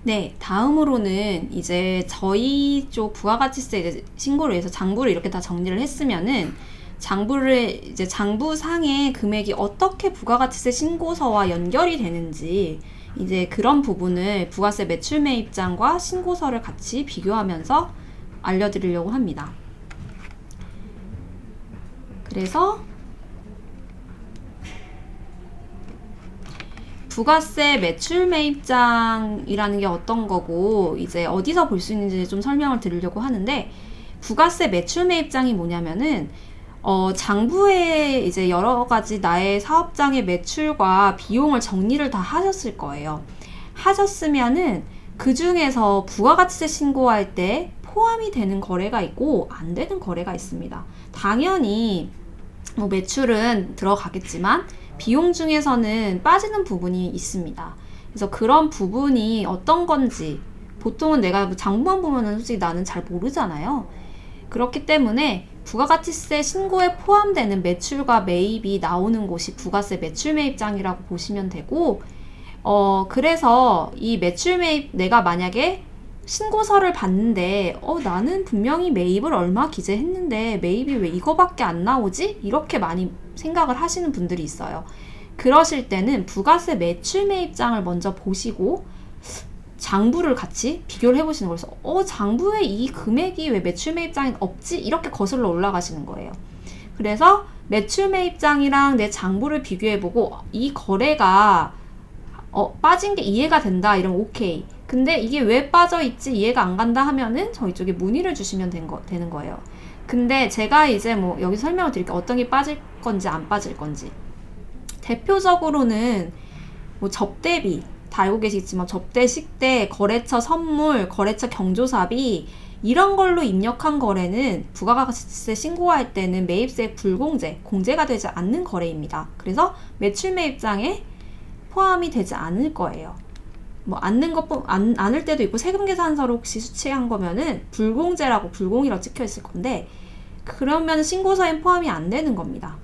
네, 다음으로는 이제 저희 쪽 부가가치세 이제 신고를 해서 장부를 이렇게 다 정리를 했으면은 장부를 이제 장부상의 금액이 어떻게 부가가치세 신고서와 연결이 되는지 이제 그런 부분을 부가세 매출 매입장과 신고서를 같이 비교하면서 알려드리려고 합니다. 그래서 부가세 매출 매입장이라는 게 어떤 거고 이제 어디서 볼 수 있는지 좀 설명을 드리려고 하는데, 부가세 매출 매입장이 뭐냐면은 장부에 이제 여러 가지 나의 사업장의 매출과 비용을 정리를 다 하셨을 거예요. 하셨으면은 그 중에서 부가가치세 신고할 때 포함이 되는 거래가 있고 안 되는 거래가 있습니다. 당연히 뭐 매출은 들어가겠지만 비용 중에서는 빠지는 부분이 있습니다. 그래서 그런 부분이 어떤 건지 보통은 내가 장부만 보면은 솔직히 나는 잘 모르잖아요. 그렇기 때문에 부가가치세 신고에 포함되는 매출과 매입이 나오는 곳이 부가세 매출 매입장이라고 보시면 되고, 그래서 이 매출 매입 내가 만약에 신고서를 봤는데 나는 분명히 매입을 얼마 기재했는데 매입이 왜 이거밖에 안 나오지? 이렇게 많이 생각을 하시는 분들이 있어요. 그러실 때는 부가세 매출 매입장을 먼저 보시고 장부를 같이 비교를 해보시는 거예요. 장부에 이 금액이 왜 매출 매입장에 없지? 이렇게 거슬러 올라가시는 거예요. 그래서 매출 매입장이랑 내 장부를 비교해보고 이 거래가 빠진 게 이해가 된다 이러면 오케이. 근데 이게 왜 빠져있지 이해가 안 간다 하면은 저희 쪽에 문의를 주시면 되는 거예요. 근데 제가 이제 뭐 여기 설명을 드릴게요. 어떤 게 빠질 건지 안 빠질 건지. 대표적으로는 뭐 접대비 다 알고 계시겠지만 접대, 식대, 거래처 선물, 거래처 경조사비 이런 걸로 입력한 거래는 부가가치세 신고할 때는 매입세 불공제, 공제가 되지 않는 거래입니다. 그래서 매출 매입장에 포함이 되지 않을 거예요. 뭐 않을 때도 있고 세금 계산서로 혹시 수취한 거면은 불공제라고 불공이라고 찍혀 있을 건데 그러면 신고서엔 포함이 안 되는 겁니다.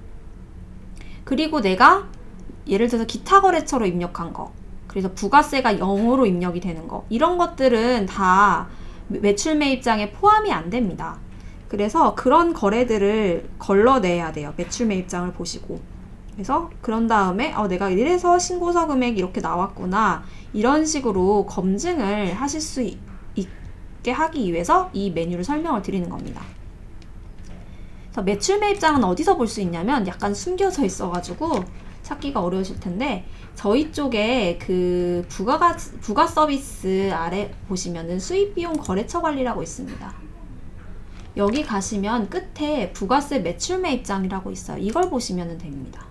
그리고 내가 예를 들어서 기타 거래처로 입력한 거, 그래서 부가세가 0으로 입력이 되는 거, 이런 것들은 다 매출 매입장에 포함이 안 됩니다. 그래서 그런 거래들을 걸러내야 돼요. 매출 매입장을 보시고. 그래서 그런 다음에 내가 이래서 신고서 금액이 이렇게 나왔구나 이런 식으로 검증을 하실 수 있게 하기 위해서 이 메뉴를 설명을 드리는 겁니다. 그래서 매출 매입장은 어디서 볼 수 있냐면 약간 숨겨져 있어가지고 찾기가 어려우실 텐데 저희 쪽에 그 부가 서비스 아래 보시면은 수입비용 거래처 관리라고 있습니다. 여기 가시면 끝에 부가세 매출 매입장이라고 있어요. 이걸 보시면 됩니다.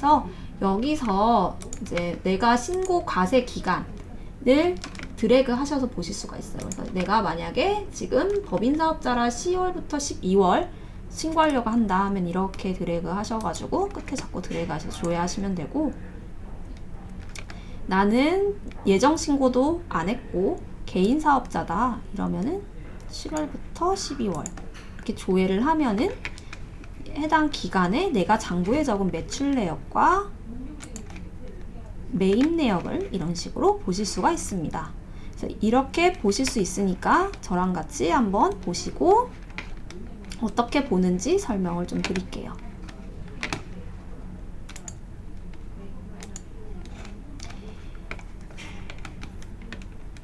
그래서 여기서 이제 내가 신고 과세 기간을 드래그 하셔서 보실 수가 있어요. 그래서 내가 만약에 지금 법인사업자라 10월부터 12월 신고하려고 한다 하면 이렇게 드래그 하셔가지고 끝에 자꾸 드래그 하셔서 조회하시면 되고, 나는 예정 신고도 안 했고 개인 사업자다 이러면은 7월부터 12월 이렇게 조회를 하면은 해당 기간에 내가 장부에 적은 매출 내역과 매입 내역을 이런 식으로 보실 수가 있습니다. 그래서 이렇게 보실 수 있으니까 저랑 같이 한번 보시고 어떻게 보는지 설명을 좀 드릴게요.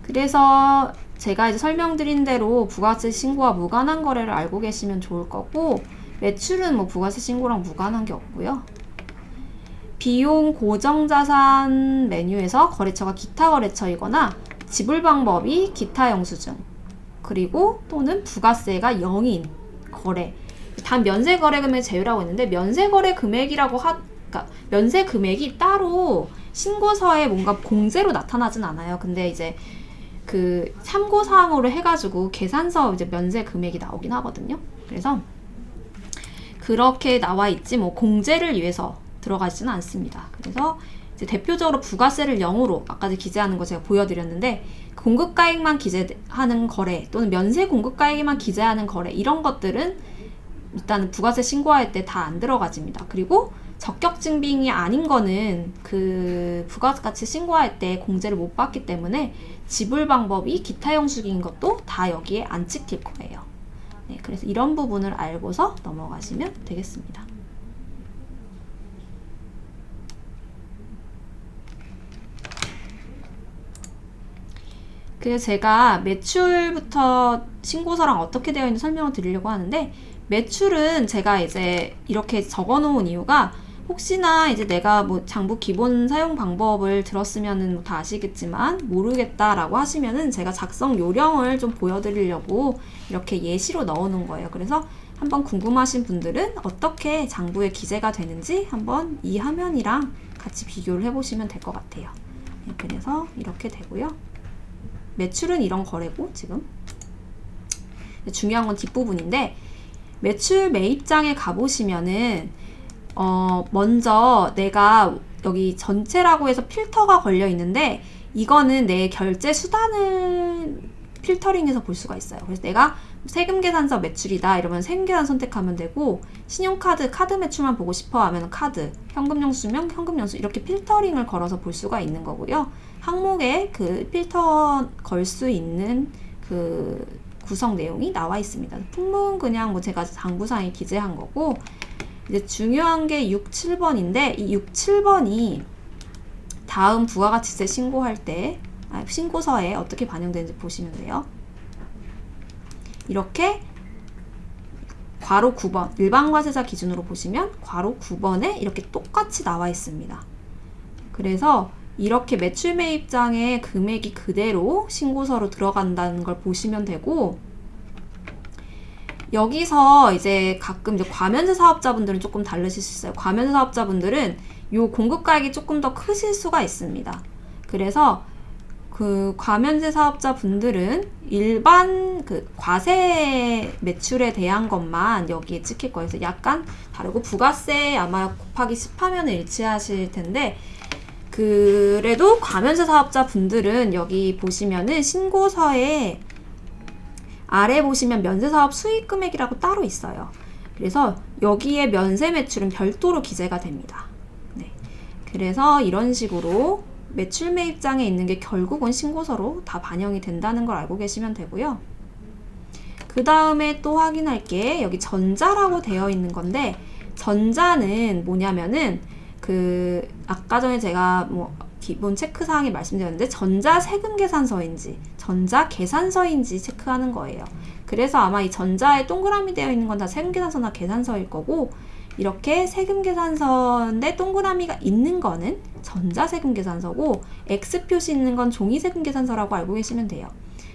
그래서 제가 이제 설명드린 대로 부가세 신고와 무관한 거래를 알고 계시면 좋을 거고, 매출은 뭐 부가세 신고랑 무관한 게 없고요. 비용 고정자산 메뉴에서 거래처가 기타 거래처이거나 지불 방법이 기타 영수증, 그리고 또는 부가세가 0인 거래, 단 면세 거래 금액 제외라고 했는데 면세 거래 금액이라고 그러니까 면세 금액이 따로 신고서에 뭔가 공제로 나타나진 않아요. 근데 이제 그 참고사항으로 해가지고 계산서 이제 면세 금액이 나오긴 하거든요. 그래서 그렇게 나와 있지 뭐 공제를 위해서 들어가지는 않습니다. 그래서 이제 대표적으로 부가세를 0으로 아까 기재하는 거 제가 보여드렸는데, 공급가액만 기재하는 거래 또는 면세 공급가액에만 기재하는 거래 이런 것들은 일단은 부가세 신고할 때 다 안 들어가집니다. 그리고 적격 증빙이 아닌 거는 그 부가가치 신고할 때 공제를 못 받기 때문에 지불 방법이 기타 형식인 것도 다 여기에 안 찍힐 거예요. 네, 그래서 이런 부분을 알고서 넘어가시면 되겠습니다. 그래서 제가 매출부터 신고서랑 어떻게 되어 있는지 설명을 드리려고 하는데, 매출은 제가 이제 이렇게 적어 놓은 이유가 혹시나 이제 내가 뭐 장부 기본 사용 방법을 들었으면은 다 아시겠지만 모르겠다라고 하시면은 제가 작성 요령을 좀 보여드리려고 이렇게 예시로 넣어 놓은 거예요. 그래서 한번 궁금하신 분들은 어떻게 장부에 기재가 되는지 한번 이 화면이랑 같이 비교를 해보시면 될 것 같아요. 네, 그래서 이렇게 되고요. 매출은 이런 거래고, 지금 중요한 건 뒷부분인데, 매출 매입장에 가보시면은 먼저 내가 여기 전체라고 해서 필터가 걸려 있는데, 이거는 내 결제 수단을 필터링해서 볼 수가 있어요. 그래서 내가 세금 계산서 매출이다 이러면 세금 계산 선택하면 되고, 신용카드 카드 매출만 보고 싶어 하면 카드, 현금 영수면 현금 영수, 이렇게 필터링을 걸어서 볼 수가 있는 거고요. 항목에 그 필터 걸 수 있는 그 구성 내용이 나와 있습니다. 품목은 그냥 뭐 제가 장부상에 기재한 거고, 이제 중요한 게 6, 7번인데 이 6, 7번이 다음 부가가치세 신고할 때 신고서에 어떻게 반영되는지 보시면 돼요. 이렇게 괄호 9번 일반 과세자 기준으로 보시면 괄호 9번에 이렇게 똑같이 나와 있습니다. 그래서 이렇게 매출 매입장에 금액이 그대로 신고서로 들어간다는 걸 보시면 되고, 여기서 이제 가끔 이제 과면세 사업자분들은 조금 다르실 수 있어요. 과면세 사업자분들은 요 공급가액이 조금 더 크실 수가 있습니다. 그래서 그 과면세 사업자분들은 일반 그 과세 매출에 대한 것만 여기에 찍힐 거예요. 그래서 약간 다르고, 부가세 아마 곱하기 10 하면 일치하실 텐데, 그래도 과면세 사업자 분들은 여기 보시면은 신고서에 아래 보시면 면세사업 수익 금액이라고 따로 있어요. 그래서 여기에 면세 매출은 별도로 기재가 됩니다. 네. 그래서 이런 식으로 매출 매입장에 있는 게 결국은 신고서로 다 반영이 된다는 걸 알고 계시면 되고요. 그 다음에 또 확인할 게 여기 전자라고 되어 있는 건데, 전자는 뭐냐면은 그 아까 전에 제가 뭐 기본 체크사항에 말씀드렸는데, 전자 세금 계산서인지 전자 계산서인지 체크하는 거예요. 그래서 아마 이 전자에 동그라미 되어 있는 건 다 세금 계산서나 계산서일 거고, 이렇게 세금 계산서인데 동그라미가 있는 거는 전자 세금 계산서고, X 표시 있는 건 종이 세금 계산서라고 알고 계시면 돼요.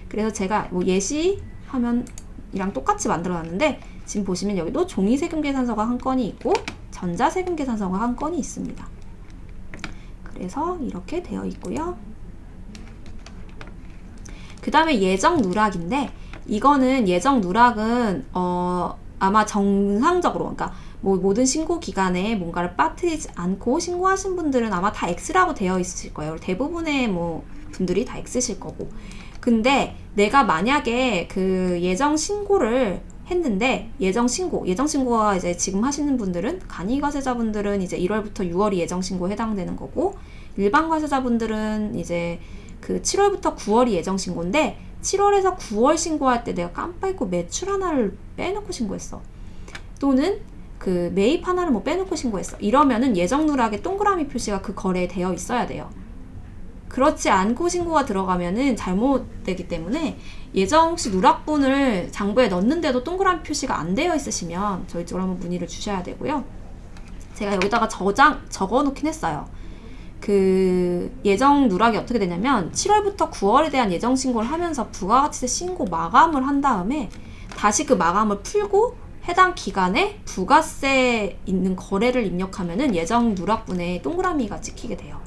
그래서 제가 뭐 예시 화면이랑 똑같이 만들어 놨는데, 지금 보시면 여기도 종이 세금 계산서가 한 건이 있고 전자 세금 계산서가 한 건이 있습니다. 그래서 이렇게 되어 있고요. 그 다음에 예정 누락인데, 이거는 예정 누락은 아마 정상적으로, 그러니까 뭐 모든 신고 기간에 뭔가를 빠뜨리지 않고 신고하신 분들은 아마 다 X라고 되어 있으실 거예요. 대부분의 뭐 분들이 다 X실 거고. 근데 내가 만약에 그 예정 신고를 했는데, 예정 신고가 이제 지금 하시는 분들은, 간이 과세자분들은 이제 1월부터 6월이 예정 신고에 해당되는 거고, 일반 과세자분들은 이제 그 7월부터 9월이 예정 신고인데, 7월에서 9월 신고할 때 내가 깜빡 잊고 매출 하나를 빼놓고 신고했어. 또는 그 매입 하나를 뭐 빼놓고 신고했어. 이러면은 예정 누락에 동그라미 표시가 그 거래에 되어 있어야 돼요. 그렇지 않고 신고가 들어가면은 잘못되기 때문에, 예정 혹시 누락분을 장부에 넣는데도 동그라미 표시가 안 되어 있으시면 저희 쪽으로 한번 문의를 주셔야 되고요. 제가 여기다가 적어 놓긴 했어요. 그 예정 누락이 어떻게 되냐면, 7월부터 9월에 대한 예정 신고를 하면서 부가가치세 신고 마감을 한 다음에 다시 그 마감을 풀고 해당 기간에 부가세 있는 거래를 입력하면은 예정 누락분에 동그라미가 찍히게 돼요.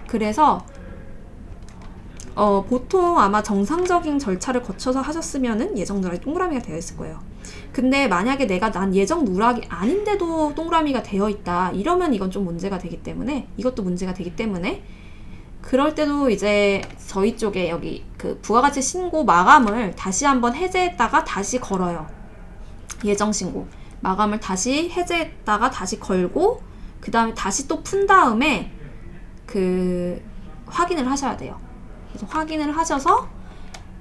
그래서 보통 아마 정상적인 절차를 거쳐서 하셨으면은 예정 누락이 동그라미가 되어 있을 거예요. 근데 만약에 난 예정 누락이 아닌데도 동그라미가 되어 있다, 이러면 이건 좀 문제가 되기 때문에, 이것도 문제가 되기 때문에, 그럴 때도 이제 저희 쪽에 여기 그 부가가치 신고 마감을 다시 한번 해제했다가 다시 걸어요. 예정 신고 마감을 다시 해제했다가 다시 걸고, 그 다음에 다시 또 푼 다음에 그 확인을 하셔야 돼요. 그래서 확인을 하셔서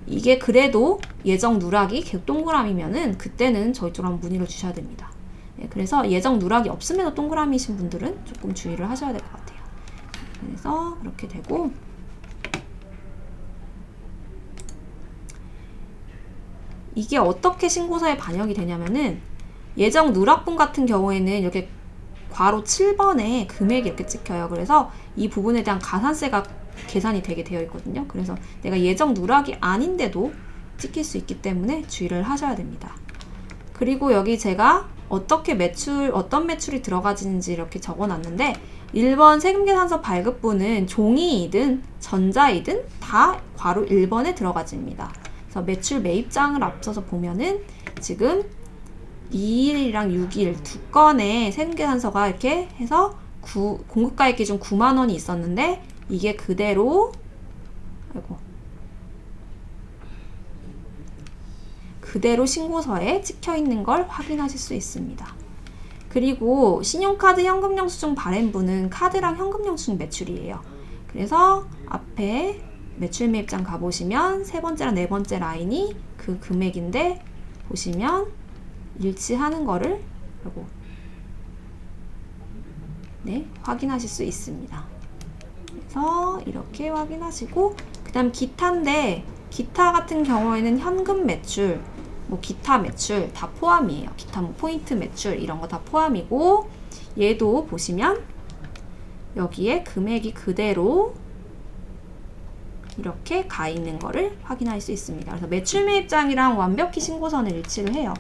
이게 그래도 예정 누락이 계속 동그라미면은 그때는 저희 쪽으로 한번 문의를 주셔야 됩니다. 네, 그래서 예정 누락이 없음에도 동그라미이신 분들은 조금 주의를 하셔야 될 것 같아요. 그래서 그렇게 되고, 이게 어떻게 신고서에 반영이 되냐면은 예정 누락분 같은 경우에는 이렇게 괄호 7번에 금액이 이렇게 찍혀요. 그래서 이 부분에 대한 가산세가 계산이 되게 되어 있거든요. 그래서 내가 예정 누락이 아닌데도 찍힐 수 있기 때문에 주의를 하셔야 됩니다. 그리고 여기 제가 어떤 매출이 들어가지는지 이렇게 적어 놨는데 1번 세금계산서 발급부는 종이이든 전자이든 다 괄호 1번에 들어가집니다. 그래서 매출 매입장을 앞서서 보면은 지금 2일이랑 6일 두 건의 세금계산서가 이렇게 해서 공급가액 기준 9만 원이 있었는데 이게 그대로 그대로 신고서에 찍혀 있는 걸 확인하실 수 있습니다. 그리고 신용카드 현금영수증 발행부는 카드랑 현금영수증 매출이에요. 그래서 앞에 매출 매입장 가보시면 세 번째랑 네 번째 라인이 그 금액인데 보시면 일치하는 거를 확인하실 수 있습니다. 그래서 이렇게 확인하시고, 그 다음 기타인데 기타 같은 경우에는 현금 매출, 기타 매출 다 포함이에요. 기타 포인트 매출 이런 거 다 포함이고, 얘도 보시면 여기에 금액이 그대로 이렇게 가 있는 거를 확인할 수 있습니다. 그래서 매출 매입장이랑 완벽히 신고서는 일치를 해요.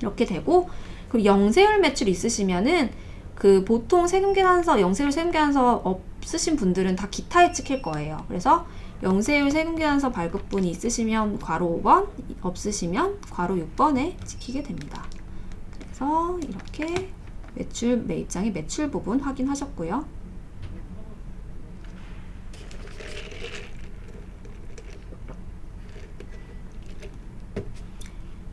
이렇게 되고, 그리고 영세율 매출 있으시면은 보통 영세율 세금계산서 없으신 분들은 다 기타에 찍힐 거예요. 그래서 영세율 세금계산서 발급분이 있으시면 괄호 5번, 없으시면 괄호 6번에 찍히게 됩니다. 그래서 이렇게 매출 매입장의 매출 부분 확인하셨고요.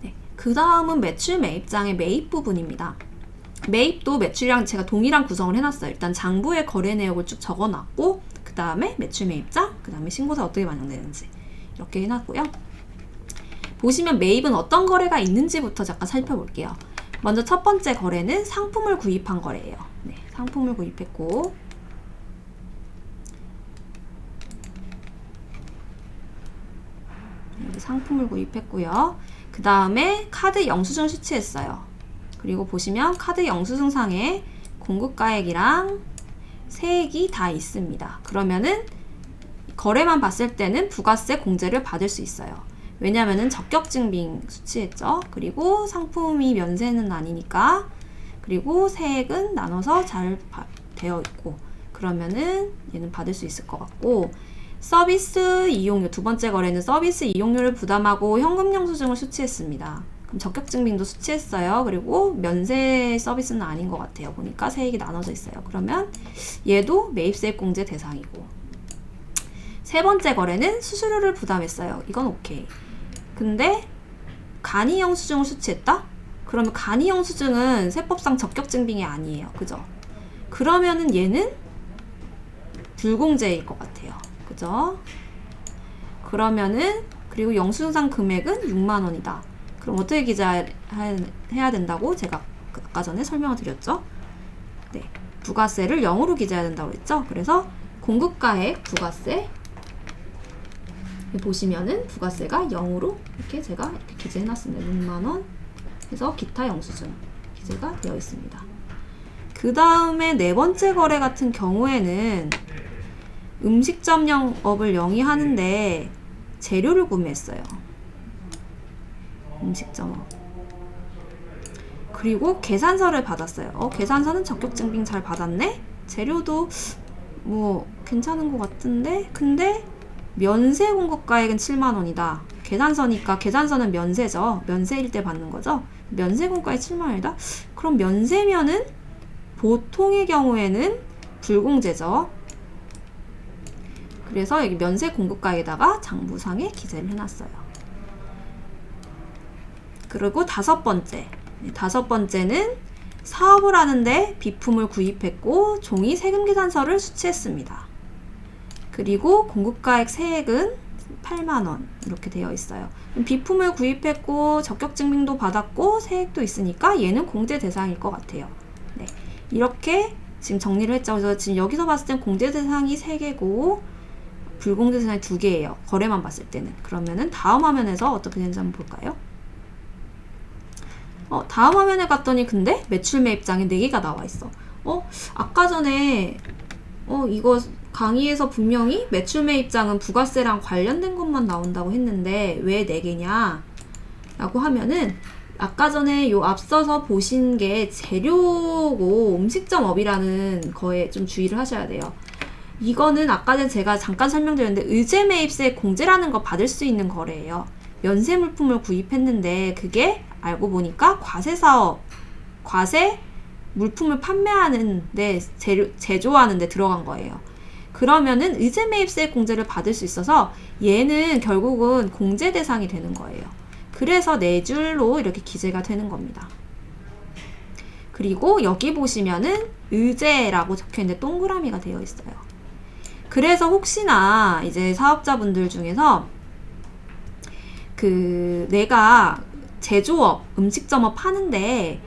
네, 그 다음은 매출 매입장의 매입 부분입니다. 매입도 매출이랑 제가 동일한 구성을 해놨어요. 일단 장부의 거래 내역을 쭉 적어놨고, 그 다음에 매출 매입장, 그 다음에 신고서 어떻게 반영되는지 이렇게 해놨고요. 보시면 매입은 어떤 거래가 있는지부터 잠깐 살펴볼게요. 먼저 첫 번째 거래는 상품을 구입한 거래예요. 네, 상품을 구입했고, 여기 상품을 구입했고요. 그 다음에 카드 영수증 수취했어요. 그리고 보시면 카드 영수증상에 공급가액이랑 세액이 다 있습니다. 그러면은 거래만 봤을 때는 부가세 공제를 받을 수 있어요. 왜냐면은 적격증빙 수취했죠. 그리고 상품이 면세는 아니니까, 그리고 세액은 나눠서 잘 되어 있고, 그러면은 얘는 받을 수 있을 것 같고, 서비스 이용료, 두 번째 거래는 서비스 이용료를 부담하고 현금 영수증을 수취했습니다. 그럼 적격증빙도 수취했어요. 그리고 면세 서비스는 아닌 것 같아요. 보니까 세액이 나눠져 있어요. 그러면 얘도 매입세액 공제 대상이고, 세 번째 거래는 수수료를 부담했어요. 이건 오케이. 근데 간이 영수증을 수취했다? 그러면 간이 영수증은 세법상 적격증빙이 아니에요. 그죠? 그러면은 얘는 불공제일 것 같아요. 그죠? 그러면은, 그리고 영수증상 금액은 6만 원이다. 그럼 어떻게 기재해야 된다고 제가 아까 전에 설명을 드렸죠? 네, 부가세를 0으로 기재해야 된다고 했죠? 그래서 공급가액 부가세 보시면은 부가세가 0으로 이렇게 제가 이렇게 기재해놨습니다. 6만 원 해서 기타 영수증 기재가 되어 있습니다. 그 다음에 네 번째 거래 같은 경우에는 음식점 영업을 영위하는데 재료를 구매했어요. 음식점업. 그리고 계산서를 받았어요. 계산서는 적격증빙 잘 받았네? 재료도 괜찮은 것 같은데? 근데 면세 공급가액은 7만 원이다. 계산서니까, 계산서는 면세죠. 면세일 때 받는 거죠. 면세 공급가액 7만 원이다? 그럼 면세면은 보통의 경우에는 불공제죠. 그래서 여기 면세 공급가에다가 장부상에 기재를 해놨어요. 그리고 다섯 번째는 사업을 하는데 비품을 구입했고 종이 세금계산서를 수취했습니다. 그리고 공급가액 세액은 8만원 이렇게 되어 있어요. 비품을 구입했고 적격증명도 받았고 세액도 있으니까 얘는 공제 대상일 것 같아요. 네, 이렇게 지금 정리를 했죠. 그래서 지금 여기서 봤을 땐 공제 대상이 3개고 불공제 대상이 2개예요. 거래만 봤을 때는. 그러면은 다음 화면에서 어떻게 되는지 한번 볼까요? 다음 화면에 갔더니 근데 매출 매입장에 4개가 나와 있어. 아까 전에 이거 강의에서 분명히 매출 매입장은 부가세랑 관련된 것만 나온다고 했는데 왜 4개냐 라고 하면은 아까 전에 요 앞서서 보신 게 재료고 음식점업이라는 거에 좀 주의를 하셔야 돼요. 이거는 아까 전에 제가 잠깐 설명드렸는데 의제 매입세 공제라는 거 받을 수 있는 거래예요. 면세 물품을 구입했는데 그게 알고 보니까 과세 사업, 과세 물품을 판매하는데 제조하는데 들어간 거예요. 그러면은 의제 매입세 공제를 받을 수 있어서 얘는 결국은 공제 대상이 되는 거예요. 그래서 4줄로 이렇게 기재가 되는 겁니다. 그리고 여기 보시면은 의제라고 적혀 있는데 동그라미가 되어 있어요. 그래서 혹시나 이제 사업자분들 중에서 내가 제조업, 음식점업 하는데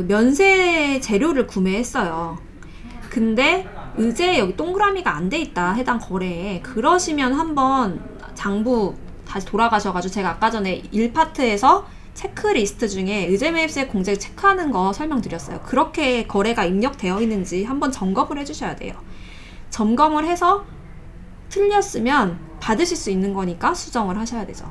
면세 재료를 구매했어요. 근데 의제 여기 동그라미가 안 돼 있다, 해당 거래에. 그러시면 한번 장부 다시 돌아가셔가지고 제가 아까 전에 1파트에서 체크리스트 중에 의제 매입세 공제 체크하는 거 설명드렸어요. 그렇게 거래가 입력되어 있는지 한번 점검을 해주셔야 돼요. 점검을 해서 틀렸으면 받으실 수 있는 거니까 수정을 하셔야 되죠.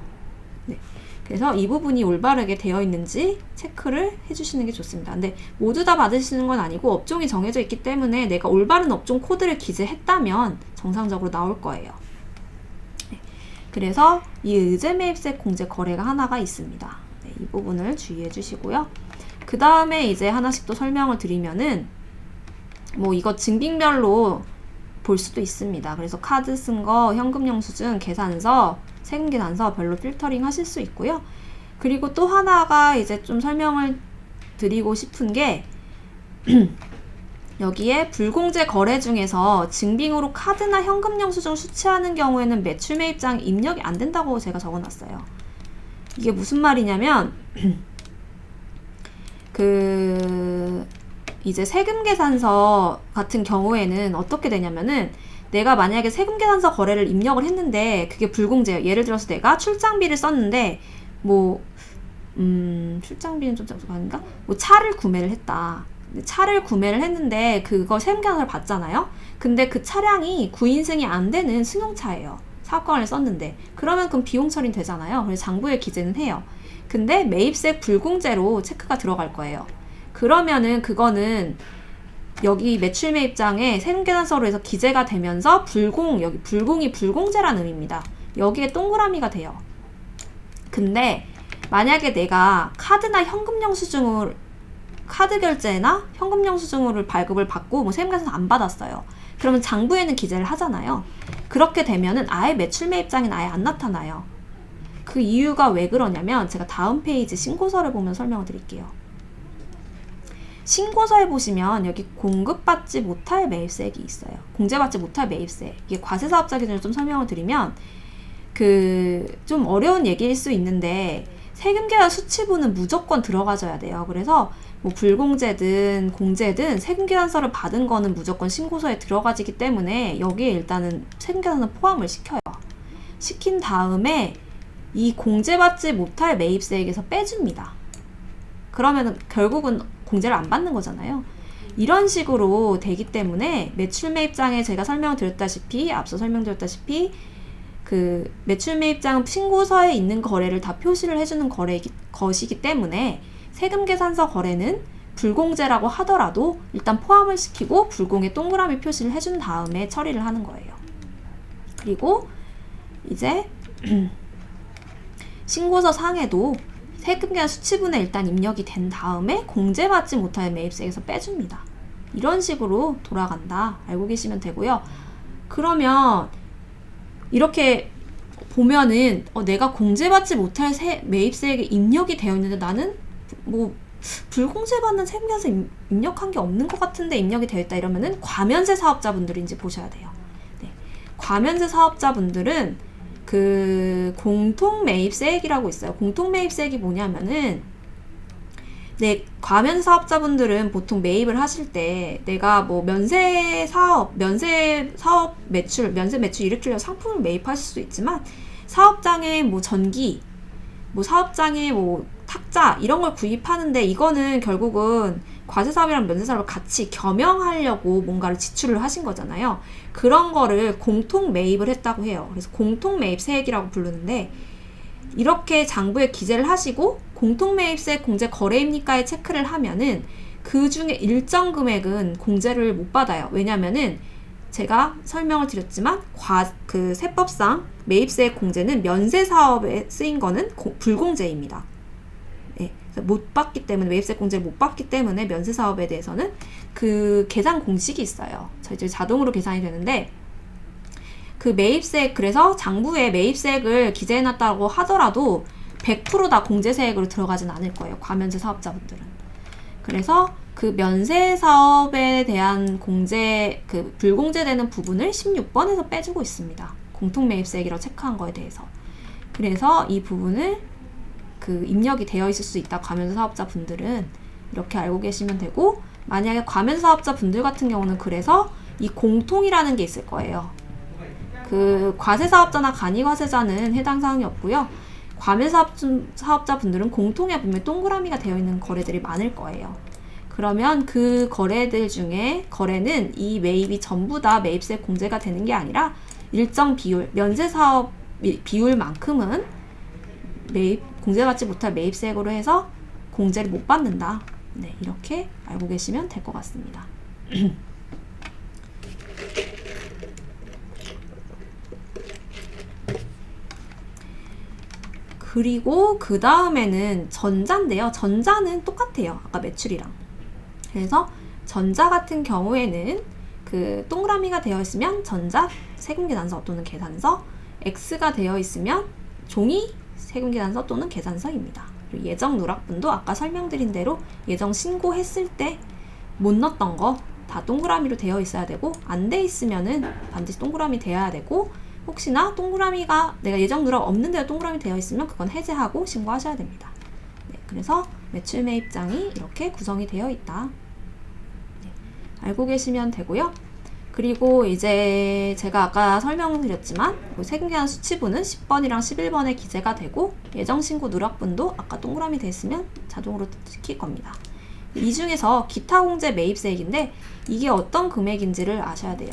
네. 그래서 이 부분이 올바르게 되어 있는지 체크를 해주시는 게 좋습니다. 근데 모두 다 받으시는 건 아니고 업종이 정해져 있기 때문에 내가 올바른 업종 코드를 기재했다면 정상적으로 나올 거예요. 네. 그래서 이 의제 매입세 공제 거래가 하나가 있습니다. 네, 이 부분을 주의해 주시고요. 그 다음에 이제 하나씩 또 설명을 드리면은 이거 증빙별로 볼 수도 있습니다. 그래서 카드 쓴 거, 현금 영수증, 계산서, 세금 계산서 별로 필터링 하실 수 있고요. 그리고 또 하나가 이제 좀 설명을 드리고 싶은 게 여기에 불공제 거래 중에서 증빙으로 카드나 현금 영수증 수취하는 경우에는 매출 매입장 입력이 안 된다고 제가 적어놨어요. 이게 무슨 말이냐면 이제 세금계산서 같은 경우에는 어떻게 되냐면은 내가 만약에 세금계산서 거래를 입력을 했는데 그게 불공제예요. 예를 들어서 내가 출장비를 썼는데 출장비는 좀 아닌가? 차를 구매를 했다. 차를 구매를 했는데 그거 세금계산서를 받잖아요. 근데 그 차량이 구인승이 안 되는 승용차예요. 사업권을 썼는데 그럼 비용 처리는 되잖아요. 그래서 장부에 기재는 해요. 근데 매입세 불공제로 체크가 들어갈 거예요. 그러면은 그거는 여기 매출 매입장에 세금계산서로 해서 기재가 되면서 여기 불공이 불공제라는 의미입니다. 여기에 동그라미가 돼요. 근데 만약에 내가 카드나 현금 영수증을 카드 결제나 현금 영수증으로 발급을 받고 세금계산서 안 받았어요. 그러면 장부에는 기재를 하잖아요. 그렇게 되면은 아예 매출 매입장에는 아예 안 나타나요. 그 이유가 왜 그러냐면 제가 다음 페이지 신고서를 보면 설명을 드릴게요. 신고서에 보시면 여기 공급받지 못할 매입세액이 있어요. 공제받지 못할 매입세. 이게 과세사업자 기준을 좀 설명을 드리면 좀 어려운 얘기일 수 있는데 세금계산 수취부는 무조건 들어가줘야 돼요. 그래서 불공제든 공제든 세금계산서를 받은 거는 무조건 신고서에 들어가지기 때문에 여기에 일단은 세금계산서 포함을 시켜요. 시킨 다음에 이 공제받지 못할 매입세액에서 빼줍니다. 그러면은 결국은 공제를 안 받는 거잖아요. 이런 식으로 되기 때문에 매출 매입장에 제가 앞서 설명드렸다시피 매출 매입장 신고서에 있는 거래를 다 표시를 해주는 것이기 때문에 세금계산서 거래는 불공제라고 하더라도 일단 포함을 시키고 불공의 동그라미 표시를 해준 다음에 처리를 하는 거예요. 그리고 이제 신고서 상에도 세금계산 수취분에 일단 입력이 된 다음에 공제받지 못할 매입세액에서 빼줍니다. 이런 식으로 돌아간다. 알고 계시면 되고요. 그러면 이렇게 보면은 내가 공제받지 못할 매입세액에 입력이 되어 있는데 나는 불공제 받는 세무계산서 입력한 게 없는 것 같은데 입력이 되어 있다 이러면은 과면세 사업자분들인지 보셔야 돼요. 네. 과면세 사업자분들은 그 공통매입세액이라고 있어요. 공통매입세액이 뭐냐면은 네, 과면세 사업자분들은 보통 매입을 하실 때 내가 뭐 면세 사업 매출, 면세 매출 일으키려고 상품을 매입하실 수 있지만 사업장에 뭐 전기, 뭐 사업장에 뭐 탁자 이런 걸 구입하는데 이거는 결국은 과세사업이랑 면세사업을 같이 겸용하려고 뭔가를 지출을 하신 거잖아요. 그런 거를 공통 매입을 했다고 해요. 그래서 공통 매입세액이라고 부르는데 이렇게 장부에 기재를 하시고 공통매입세 공제 거래입니까에 체크를 하면은 그 중에 일정 금액은 공제를 못 받아요. 왜냐면은 제가 설명을 드렸지만 그 세법상 매입세 공제는 면세 사업에 쓰인 거는 불공제입니다. 네, 못 받기 때문에 매입세 공제를 못 받기 때문에 면세 사업에 대해서는 그 계산 공식이 있어요. 저희 자동으로 계산이 되는데 그 매입세액, 그래서 장부에 매입세액을 기재해놨다고 하더라도 100% 다 공제세액으로 들어가진 않을 거예요. 과면세 사업자분들은. 그래서 그 면세 사업에 대한 공제, 그 불공제되는 부분을 16번에서 빼주고 있습니다. 공통매입세액이라고 체크한 거에 대해서. 그래서 이 부분을 그 입력이 되어 있을 수 있다. 과면세 사업자분들은 이렇게 알고 계시면 되고, 만약에 과면세 사업자분들 같은 경우는 그래서 이 공통이라는 게 있을 거예요. 그 과세사업자나 간이과세자는 해당 사항이 없고요. 과면사업자분들은 공통에 보면 동그라미가 되어 있는 거래들이 많을 거예요. 그러면 그 거래들 중에 거래는 이 매입이 전부 다 매입세 공제가 되는 게 아니라 일정 비율, 면세사업 비율만큼은 매입 공제받지 못할 매입세액으로 해서 공제를 못 받는다. 네, 이렇게 알고 계시면 될 것 같습니다. 그리고 그 다음에는 전자인데요. 전자는 똑같아요. 아까 매출이랑. 그래서 전자 같은 경우에는 그 동그라미가 되어 있으면 전자 세금계산서 또는 계산서, X가 되어 있으면 종이 세금계산서 또는 계산서입니다. 그리고 예정 누락분도 아까 설명드린 대로 예정 신고했을 때 못 넣었던 거 다 동그라미로 되어 있어야 되고, 안 돼 있으면은 반드시 동그라미 되어야 되고, 혹시나 동그라미가 내가 예정 누락 없는데도 동그라미 되어 있으면 그건 해제하고 신고하셔야 됩니다. 네, 그래서 매출 매입장이 이렇게 구성이 되어 있다. 네, 알고 계시면 되고요. 그리고 이제 제가 아까 설명드렸지만 세금계산 수치부는 10번이랑 11번에 기재가 되고, 예정신고 누락분도 아까 동그라미 돼 있으면 자동으로 시킬 겁니다. 이 중에서 기타공제 매입세액인데 이게 어떤 금액인지를 아셔야 돼요.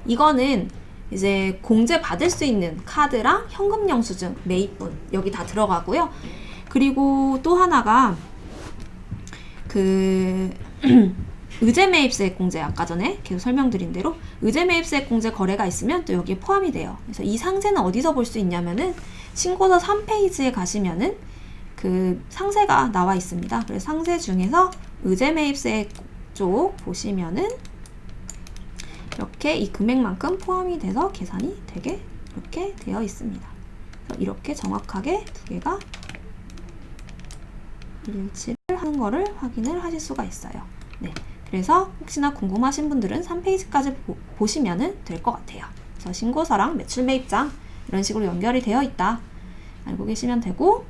이거는 이제 공제 받을 수 있는 카드랑 현금 영수증, 매입분 여기 다 들어가고요. 그리고 또 하나가 그 의제매입세액 공제, 아까 전에 계속 설명드린 대로 의제매입세액 공제 거래가 있으면 또 여기에 포함이 돼요. 그래서 이 상세는 어디서 볼 수 있냐면은 신고서 3페이지에 가시면은 그 상세가 나와 있습니다. 그래서 상세 중에서 의제매입세액 쪽 보시면은 이렇게 이 금액만큼 포함이 돼서 계산이 되게 이렇게 되어 있습니다. 그래서 이렇게 정확하게 두 개가 일치를 하는 거를 확인을 하실 수가 있어요. 네, 그래서 혹시나 궁금하신 분들은 3페이지까지 보시면 될 것 같아요. 그래서 신고서랑 매출 매입장 이런 식으로 연결이 되어 있다. 알고 계시면 되고,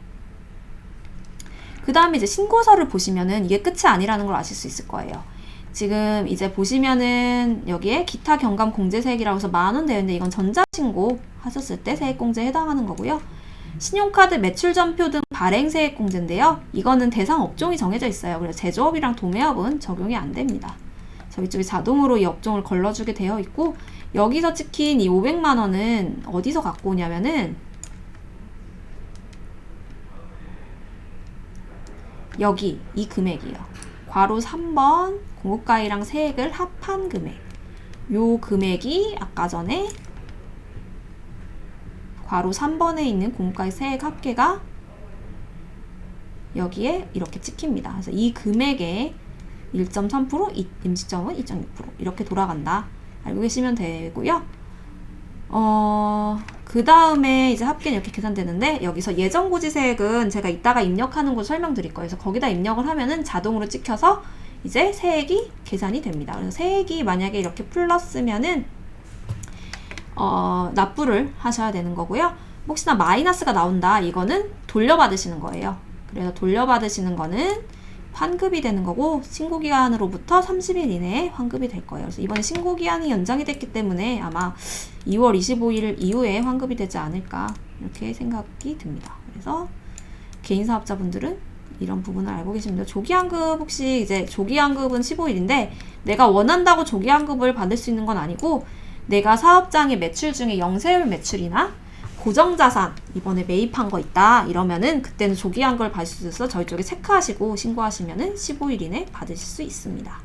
그 다음에 이제 신고서를 보시면은 이게 끝이 아니라는 걸 아실 수 있을 거예요. 지금 이제 보시면은 여기에 기타 경감 공제세액이라고 해서 10,000원 되어 있는데 이건 전자신고 하셨을 때 세액공제에 해당하는 거고요. 신용카드 매출전표 등 발행세액공제인데요. 이거는 대상 업종이 정해져 있어요. 그래서 제조업이랑 도매업은 적용이 안 됩니다. 저희 쪽에 자동으로 이 업종을 걸러주게 되어 있고, 여기서 찍힌 이 500만 원은 어디서 갖고 오냐면은 여기 이 금액이요. 괄호 3번 공급가액이랑 세액을 합한 금액. 요 금액이 아까 전에 괄호 3번에 있는 공급가액 세액 합계가 여기에 이렇게 찍힙니다. 그래서 이 금액의 1.3%, 임시점은 2.6% 이렇게 돌아간다. 알고 계시면 되고요. 그 다음에 이제 합계는 이렇게 계산되는데, 여기서 예정고지세액은 제가 이따가 입력하는 거 설명드릴 거예요. 그래서 거기다 입력을 하면은 자동으로 찍혀서 이제 세액이 계산이 됩니다. 그래서 세액이 만약에 이렇게 플러스면은 납부를 하셔야 되는 거고요. 혹시나 마이너스가 나온다, 이거는 돌려받으시는 거예요. 그래서 돌려받으시는 거는 환급이 되는 거고, 신고기한으로부터 30일 이내에 환급이 될 거예요. 그래서 이번에 신고기한이 연장이 됐기 때문에 아마 2월 25일 이후에 환급이 되지 않을까, 이렇게 생각이 듭니다. 그래서 개인사업자분들은 이런 부분을 알고 계십니다. 조기환급, 혹시 이제 조기환급은 15일인데 내가 원한다고 조기환급을 받을 수 있는 건 아니고, 내가 사업장의 매출 중에 영세율 매출이나 고정자산 이번에 매입한 거 있다 이러면은 그때는 조기환급을 받을 수 있어서 저희 쪽에 체크하시고 신고하시면은 15일 이내 받으실 수 있습니다.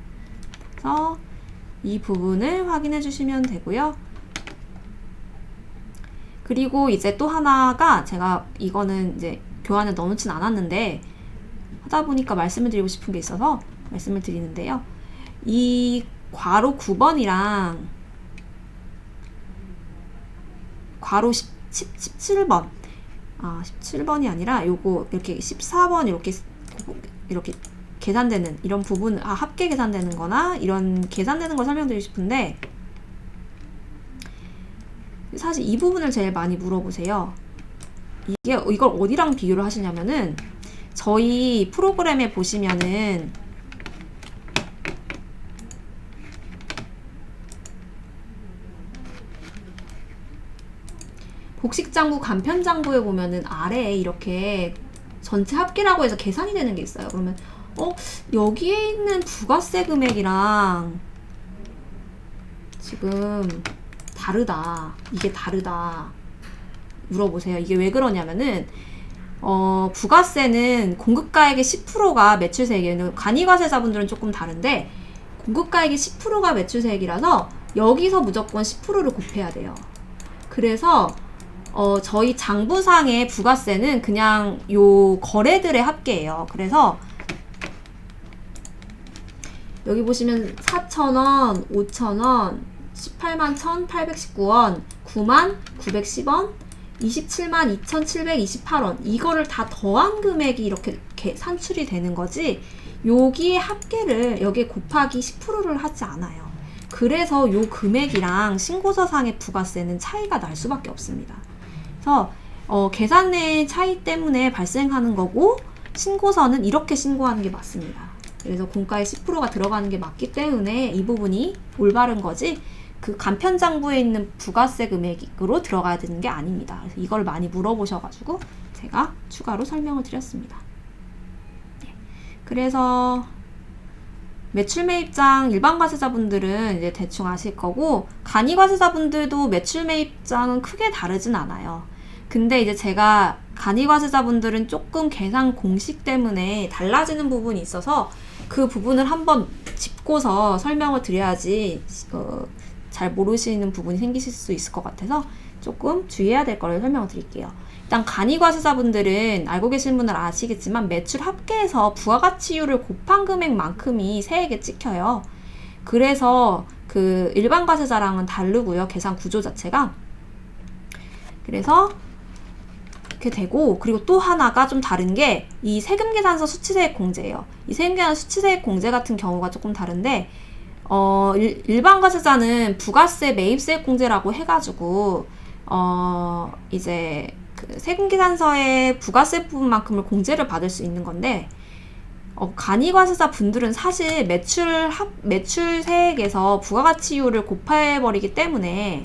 그래서 이 부분을 확인해 주시면 되고요. 그리고 이제 또 하나가, 제가 이거는 이제 교환을 넣어놓진 않았는데 하다 보니까 말씀을 드리고 싶은 게 있어서 말씀을 드리는데요. 이 괄호 9번이랑 괄호 17번, 17번이 아니라 요거 이렇게 14번 이렇게 계산되는 이런 부분, 합계 계산되는 거나 이런 계산되는 걸 설명드리고 싶은데, 사실 이 부분을 제일 많이 물어보세요. 이걸 어디랑 비교를 하시냐면은, 저희 프로그램에 보시면은 복식장부, 간편장부에 보면은 아래에 이렇게 전체 합계라고 해서 계산이 되는 게 있어요. 그러면 여기에 있는 부가세 금액이랑 지금 다르다, 이게 다르다 물어보세요. 이게 왜 그러냐면은 부가세는 공급가액의 10%가 매출세액이에요. 간이과세자분들은 조금 다른데, 공급가액의 10%가 매출세액이라서 여기서 무조건 10%를 곱해야 돼요. 그래서 저희 장부상의 부가세는 그냥 요 거래들의 합계예요. 그래서 여기 보시면 4,000원, 5,000원, 18만 1,819원, 9만 910원, 27만 2,728원, 이거를 다 더한 금액이 이렇게 산출이 되는 거지, 여기에 합계를 여기에 곱하기 10%를 하지 않아요. 그래서 요 금액이랑 신고서상의 부가세는 차이가 날 수밖에 없습니다. 그래서 계산의 차이 때문에 발생하는 거고, 신고서는 이렇게 신고하는 게 맞습니다. 그래서 공가에 10%가 들어가는 게 맞기 때문에 이 부분이 올바른 거지, 그 간편장부에 있는 부가세 금액으로 들어가야 되는 게 아닙니다. 그래서 이걸 많이 물어보셔가지고 제가 추가로 설명을 드렸습니다. 그래서 매출매입장 일반과세자분들은 이제 대충 아실 거고, 간이과세자분들도 매출매입장은 크게 다르진 않아요. 근데 이제 제가 간이과세자분들은 조금 계산 공식 때문에 달라지는 부분이 있어서 그 부분을 한번 짚고서 설명을 드려야지 잘 모르시는 부분이 생기실 수 있을 것 같아서 조금 주의해야 될 거를 설명을 드릴게요. 일단 간이과세자분들은 알고 계신 분은 아시겠지만 매출 합계에서 부가가치율을 곱한 금액만큼이 세액에 찍혀요. 그래서 그 일반 과세자랑은 다르고요, 계산 구조 자체가. 그래서 이렇게 되고, 그리고 또 하나가 좀 다른 게 이 세금계산서 수치세액 공제예요. 이 세금계산서 수치세액 공제 같은 경우가 조금 다른데, 일반 과세자는 부가세 매입세액 공제라고 해가지고 이제 그 세금계산서의 부가세 부분만큼을 공제를 받을 수 있는 건데, 간이과세자 분들은 사실 매출세액에서 부가가치율을 곱해버리기 때문에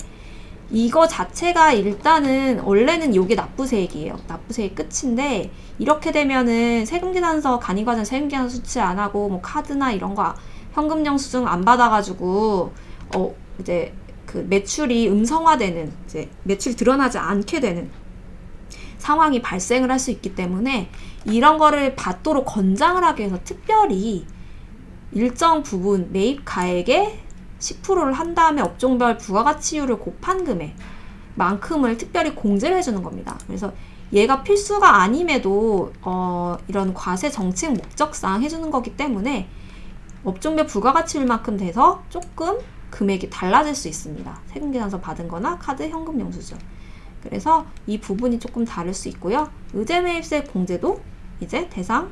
이거 자체가 일단은 원래는 요게 납부세액이에요. 납부세액 끝인데, 이렇게 되면은 세금계산서, 간이과세는 세금계산서 수치 안 하고 뭐 카드나 이런 거 현금영수증 안 받아가지고 이제 그 매출이 음성화되는, 이제 매출이 드러나지 않게 되는 상황이 발생을 할 수 있기 때문에 이런 거를 받도록 권장을 하기 위해서 특별히 일정 부분 매입가액에 10%를 한 다음에 업종별 부가가치율을 곱한 금액만큼을 특별히 공제를 해주는 겁니다. 그래서 얘가 필수가 아님에도 이런 과세 정책 목적상 해주는 거기 때문에 업종별 부가가치율만큼 돼서 조금 금액이 달라질 수 있습니다. 세금계산서 받은 거나 카드, 현금, 영수증. 그래서 이 부분이 조금 다를 수 있고요. 의제 매입세 공제도 이제 대상,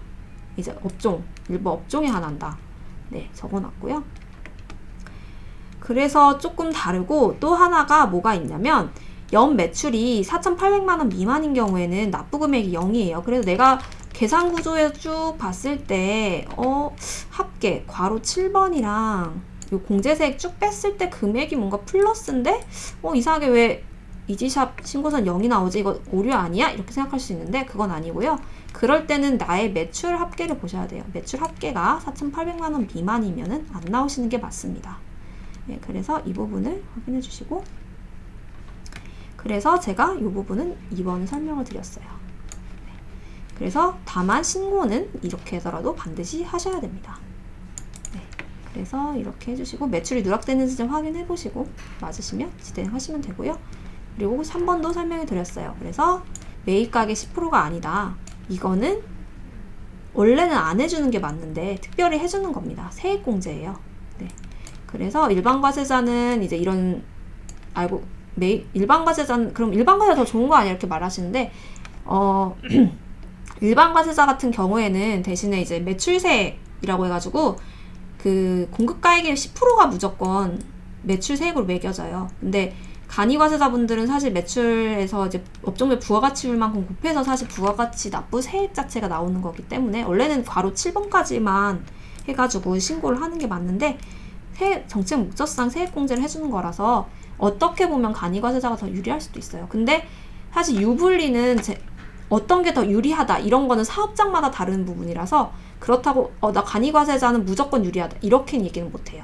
이제 업종, 일부 업종에 한한다. 네, 적어놨고요. 그래서 조금 다르고 또 하나가 뭐가 있냐면 연 매출이 4,800만 원 미만인 경우에는 납부 금액이 0이에요. 그래서 내가 계산 구조에 쭉 봤을 때 합계 괄호 7번이랑 요 공제세액 쭉 뺐을 때 금액이 뭔가 플러스인데 이상하게 왜 이지샵 신고선 0이 나오지? 이거 오류 아니야? 이렇게 생각할 수 있는데 그건 아니고요. 그럴 때는 나의 매출 합계를 보셔야 돼요. 매출 합계가 4,800만 원 미만이면은 안 나오시는 게 맞습니다. 네, 그래서 이 부분을 확인해 주시고, 그래서 제가 이 부분은 2번 설명을 드렸어요. 네, 그래서 다만 신고는 이렇게 해서라도 반드시 하셔야 됩니다. 네, 그래서 이렇게 해주시고 매출이 누락되는지 좀 확인해 보시고 맞으시면 진행하시면 되고요. 그리고 3번도 설명해 드렸어요. 그래서 매입가액의 10%가 아니다. 이거는 원래는 안 해주는 게 맞는데 특별히 해주는 겁니다. 세액공제예요. 네. 그래서 일반과세자는 이제 이런 일반과세자는 그럼 일반과세자 더 좋은 거 아니야? 이렇게 말하시는데 일반과세자 같은 경우에는 대신에 이제 매출세액이라고 해가지고 그 공급가액의 10%가 무조건 매출세액으로 매겨져요. 근데 간이과세자분들은 사실 매출에서 이제 업종별 부가가치율만큼 곱해서 사실 부가가치 납부 세액 자체가 나오는 거기 때문에 원래는 괄호 7번까지만 해가지고 신고를 하는 게 맞는데 정책 목적상 세액공제를 해주는 거라서 어떻게 보면 간이과세자가 더 유리할 수도 있어요. 근데 사실 유불리는 어떤 게 더 유리하다 이런 거는 사업장마다 다른 부분이라서 그렇다고 나 간이과세자는 무조건 유리하다 이렇게는 얘기는 못해요.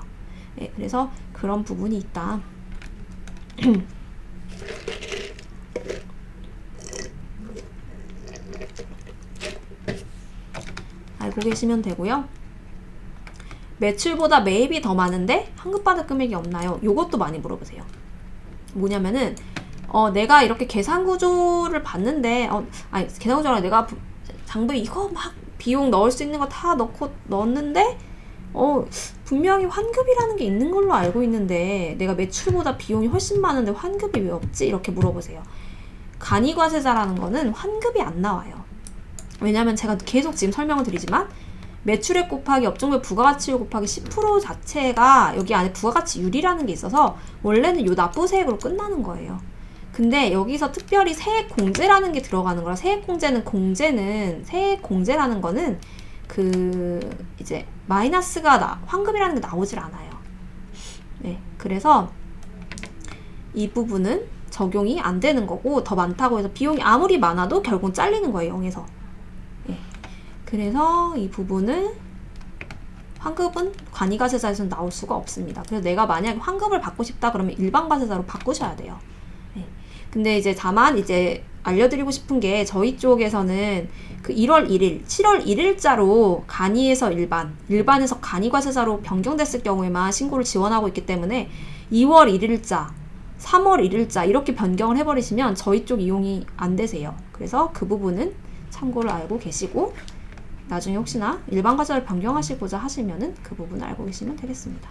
네, 그래서 그런 부분이 있다. 알고 계시면 되고요. 매출보다 매입이 더 많은데 환급받을 금액이 없나요? 요것도 많이 물어보세요. 뭐냐면은 내가 이렇게 계산 구조를 봤는데 계산 구조라 내가 장부에 이거 막 비용 넣을 수 있는 거 다 넣었는데 분명히 환급이라는 게 있는 걸로 알고 있는데 내가 매출보다 비용이 훨씬 많은데 환급이 왜 없지? 이렇게 물어보세요. 간이과세자라는 거는 환급이 안 나와요. 왜냐면 제가 계속 지금 설명을 드리지만 매출액 곱하기 업종별 부가가치율 곱하기 10% 자체가 여기 안에 부가가치율이라는 게 있어서 원래는 요 납부세액으로 끝나는 거예요. 근데 여기서 특별히 세액공제라는 게 들어가는 거라 세액공제라는 거는 이제 마이너스가 환급이라는 게 나오질 않아요. 네, 그래서 이 부분은 적용이 안 되는 거고 더 많다고 해서 비용이 아무리 많아도 결국은 잘리는 거예요, 0에서. 네, 그래서 이 부분은 환급은 간이과세자에서는 나올 수가 없습니다. 그래서 내가 만약 환급을 받고 싶다 그러면 일반과세자로 바꾸셔야 돼요. 네, 근데 이제 다만 이제 알려드리고 싶은 게 저희 쪽에서는 그 1월 1일, 7월 1일자로 간이에서 일반에서 간이과세자로 변경됐을 경우에만 신고를 지원하고 있기 때문에 2월 1일자, 3월 1일자 이렇게 변경을 해버리시면 저희 쪽 이용이 안 되세요. 그래서 그 부분은 참고를 알고 계시고 나중에 혹시나 일반과세자를 변경하시고자 하시면은 그 부분을 알고 계시면 되겠습니다.